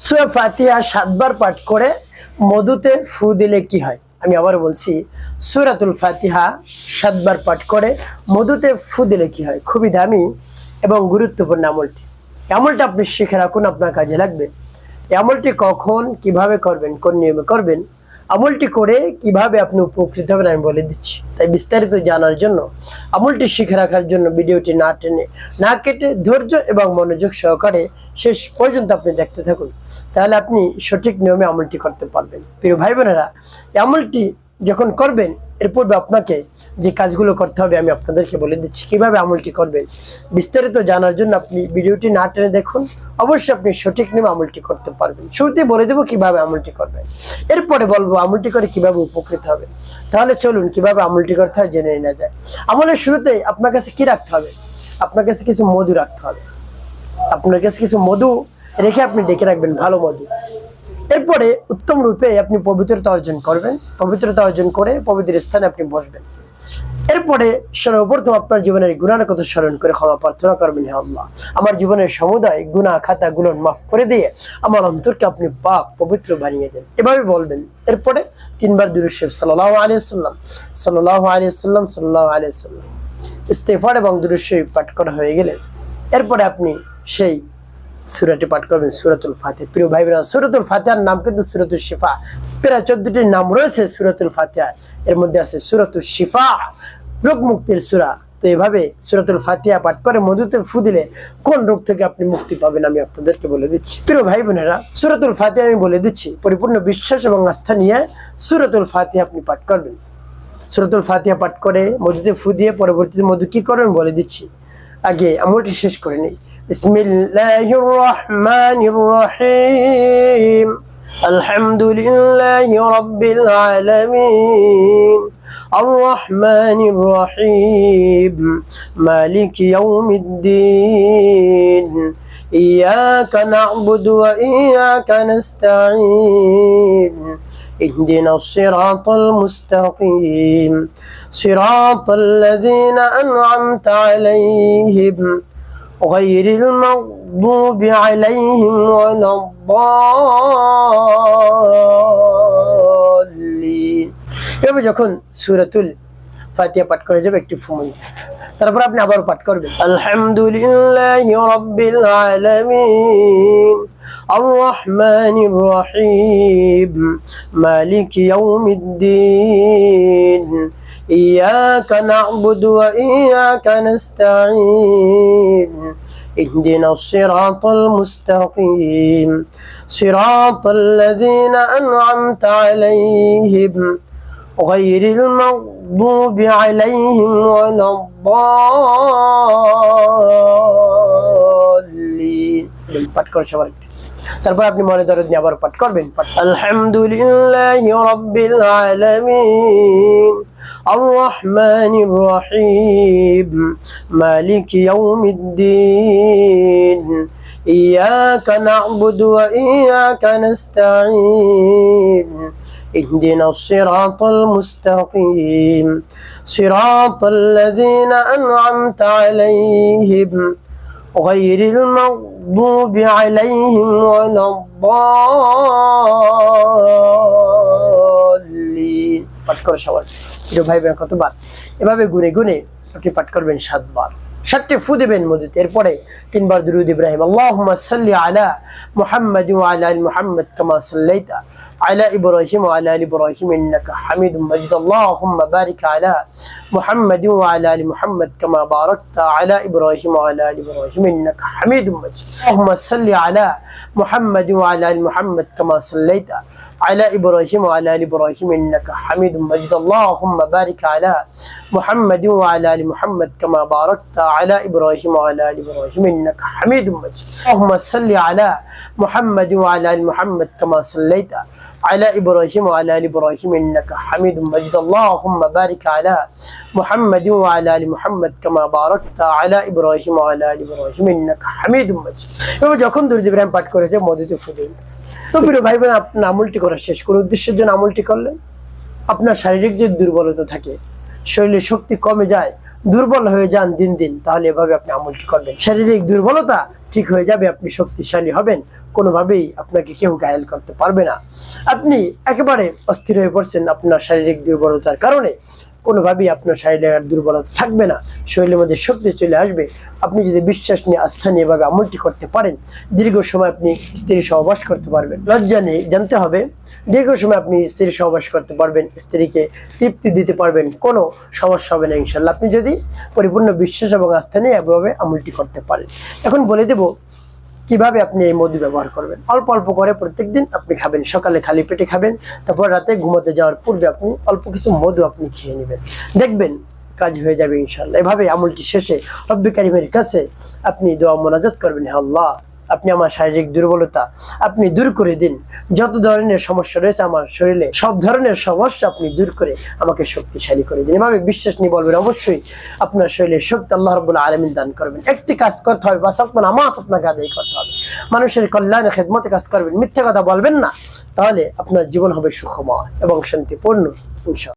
সূরা ফাতিহা 7 বার পাঠ করে মধুতে ফু দিলে কি হয়? আমি আবার বলছি, সূরাতুল ফাতিহা 7 বার পাঠ করে মধুতে ফু দিলে কি হয়? খুবই দামি এবং গুরুত্বপূর্ণ আমলটি। আমলটা আপনি শিখে রাখুন, আপনার কাজে লাগবে। আমলটি কখন কিভাবে করবেন, কোন নিয়মে করবেন, আমলটি করে কিভাবে আপনি উপকৃত হবেন আমি বলে দিচ্ছি। তাই বিস্তারিত জানার জন্য, আমলটি শিখে রাখার জন্য ভিডিওটি না টেনে না কেটে ধৈর্য এবং মনোযোগ সহকারে শেষ পর্যন্ত আপনি দেখতে থাকুন, তাহলে আপনি সঠিক নিয়মে আমলটি করতে পারবেন। প্রিয় ভাই বোনেরা, আমলটি যখন করবেন এর পূর্বে আপনাকে যে কাজগুলো করতে হবে আমি আপনাদেরকে বলে দিচ্ছি কিভাবে আমলটি করবেন। বিস্তারিত জানার জন্য আপনি ভিডিওটি না টেনে দেখুন, অবশ্যই আপনি সঠিক নিয়মে আমলটি করতে পারবেন। শুরুতে বলে দেবো কিভাবে আমলটি করবেন, এরপরে বলবো আমলটি করে কিভাবে উপকৃত হবেন। তাহলে চলুন কিভাবে আমলটি করতে হয় জেনে নেওয়া যায়। আমলের শুরুতে আপনার কাছে কি রাখতে হবে? আপনার কাছে কিছু মধু রাখতে হবে। আপনার কাছে কিছু মধু রেখে আপনি ডেকে রাখবেন, ভালো মধু। এরপরে উত্তম রূপে আপনি পবিত্রতা অর্জন করবেন। পবিত্রতা অর্জন করে পবিত্র স্থানে আপনি বসবেন। এরপরে সর্বপ্রথম আপনার জীবনের গুনার কথা স্মরণ করে ক্ষমা প্রার্থনা করবেন, হে আল্লাহ, আমার জীবনের সমুদায় গুনাহ খাতা গুলো মাফ করে দিয়ে আমার অন্তরকে আপনি পাক পবিত্র বানিয়ে দেন, এভাবে বলবেন। এরপরে 3 বার দুরূদ শরীফ সাল্লাল্লাহু আলাইহি ওয়াসাল্লাম সাল্লাল্লাহু আলাইহি ওয়াসাল্লাম সাল্লাল্লাহু আলাইহি ওয়াসাল্লাম ইস্তিগফার এবং দুরূদ শরীফ পাঠ করা হয়ে গেলে এরপরে আপনি সেই সূরাটি পাঠ করবেন, সূরাতুল ফাতিহা। প্রিয় ভাই বোনেরা, সূরাতুল ফাতিহার নাম কিন্তু সূরাতুল শিফা। প্রায় 14টি নাম রয়েছে সূরাতুল ফাতিহা, এর মধ্যে আছে সূরাতুল শিফা, রোগ মুক্তির সূরা। তো এভাবে সূরাতুল ফাতিহা পাঠ করে মধুতে ফু দিলে কোন রোগ থেকে আপনি মুক্তি পাবেন আমি আপনাদেরকে বলে দিচ্ছি। প্রিয় ভাই বোনেরা, সূরাতুল ফাতিহা আমি বলে দিচ্ছি, পরিপূর্ণ বিশ্বাস এবং আস্থা নিয়ে সূরাতুল ফাতিহা আপনি পাঠ করবেন। সূরাতুল ফাতিহা পাঠ করে মধুতে ফু দিয়ে পরবর্তীতে মধু কি করবেন বলে দিচ্ছি। আগে আমলটি শেষ করে নেই। বিসমিল্লাহির রহমানির রহিম, আলহামদুলিল্লাহি রাব্বিল আলামিন, আর রহমানির রহিম, মালিকি ইয়াউমিদ্দিন, ইয়াকা না'বুদু ওয়া ইয়াকা নাস্তাঈন, اهدنا الصراط المستقيم صراط الذين أنعمت عليهم غير المغضوب عليهم ولا الضالين। এভাবে যখন সূরাতুল ফাতিহা পাঠ করে যাবে একটি ফুমন, তারপর আপনি আবার পাঠ করবেন, আলহামদুলিল্লাহি রাব্বিল আলামিন, আর রহমানির রহিম, মালিকি ইয়াউমিদ্দিন, ইয়াকা না'বুদু ওয়া ইয়াকা নাস্তাঈন, اهدنا الصراط المستقيم صراط الذين أنعمت عليهم غير المغضوب عليهم ولا الضالين। পাঠ করে সবার তারপর আপনি মনে দরদ নিয়ে আবার পাঠ করবেন, আলহামদুলিল্লাহি রাব্বিল আলামিন, আর রহমানির রহিম, মালিকি ইয়াউমিদ্দিন, ইয়াকা না'বুদু ওয়া ইয়াকা নাস্তাঈন, اهدنا الصراط المستقيم صراط الذين أنعمت عليهم غير المغضوب عليهم ولا الضالين। পাঠ করে সবাই প্রিয় ভাই বোন কতবার এভাবে গুনে গুনে আপনি পাঠ করবেন 7 বার। 7টি ফু দিবেন মধুতে। এরপরে 3 বার দুরূদ ইব্রাহিম, আল্লাহুম্মা সাল্লি আলা মুহাম্মাদ ওয়া আলা আলি মুহাম্মাদ কামা সাল্লাইতা على إبراهيم وعلى آل إبراهيم إنك حميد مجيد اللهم بارك على محمد وعلى آل محمد كما باركت على إبراهيم وعلى آل إبراهيم إنك حميد مجيد اللهم صل على محمد وعلى آل محمد كما صليت على إبراهيم وعلى آل إبراهيم إنك حميد مجيد اللهم بارك على محمد وعلى آل محمد كما باركت على إبراهيم وعلى آل إبراهيم إنك حميد مجيد اللهم صل على محمد وعلى آل محمد كما صليت على إبراهيم وعلى آل إبراهيم إنك حميد مجيد اللهم بارك على محمد وعلى آل محمد كما باركت على إبراهيم وعلى آل إبراهيم إنك حميد مجيد। এবার যখন দুরূদ ইব্রাহিম পাঠ করেছে মধুতে ফু দিন। তো প্রিয় ভাই বোন, আপনি আমলটি করা শেষ করে উদ্দেশ্যের জন্য আমলটি করলেন। আপনার শারীরিক যে দুর্বলতা থাকে, শরীরে শক্তি কমে যায়, দুর্বল হয়ে যান দিন দিন, তাহলে এভাবে আপনি আমলটি করবেন। শারীরিক দুর্বলতা ঠিক হয়ে যাবে, আপনি শক্তিশালী হবেন, কোনোভাবেই আপনাকে কেউ ঘায়েল করতে পারবে না। আপনি একেবারে অস্থির হয়ে পড়ছেন আপনার শারীরিক দুর্বলতার কারণে, কোনোভাবেই আপনার শারীরিক আর দুর্বলতা থাকবে না, শরীরের মধ্যে শক্তি চলে আসবে। আপনি যদি বিশ্বাস নিয়ে আস্থা নিয়ে এভাবে আমলটি করতে পারেন, দীর্ঘ সময় আপনি স্ত্রীর সহবাস করতে পারবেন। লজ্জা নেই, জানতে হবে দীর্ঘ সময় আপনি স্ত্রীর সহবাস করতে পারবেন, স্ত্রীকে তৃপ্তি দিতে পারবেন, কোনো সমস্যা হবে না ইনশাল্লাহ, আপনি যদি পরিপূর্ণ বিশ্বাস এবং আস্থা নিয়ে এভাবে আমলটি করতে পারেন। এখন বলে দেব কিভাবে আপনি এই মধু ব্যবহার করবেন। অল্প অল্প করে প্রত্যেকদিন আপনি খাবেন, সকালে খালি পেটে খাবেন, তারপর রাতে ঘুমোতে যাওয়ার পূর্বে আপনি অল্প কিছু মধু আপনি খেয়ে নেবেন, দেখবেন কাজ হয়ে যাবে ইনশাল্লাহ। এভাবে আমলটি শেষে রব্বি কারিমের কাছে আপনি দোয়া মোনাজাত করবেন, হে আল্লাহ, আপনি আমার শারীরিক দুর্বলতা আপনি দূর করে দিন, যত ধরনের সমস্যা রয়েছে আমার শরীরে সব ধরনের সমস্যা আপনি দূর করে আমাকে শক্তিশালী করে দিন। এভাবে বিশ্বাস নিয়ে বলবেন, অবশ্যই আপনার শরীরে শক্তি আল্লাহ রাব্বুল আলামিন দান করবেন। একটি কাজ করতে হবে, বাস আপনার নামাজ আপনাকে আদায় করতে হবে, মানুষের কল্যাণে খেদমতে কাজ করবেন, মিথ্যা কথা বলবেন না, তাহলে আপনার জীবন হবে সুখময় এবং শান্তিপূর্ণ ইনশাআল্লাহ।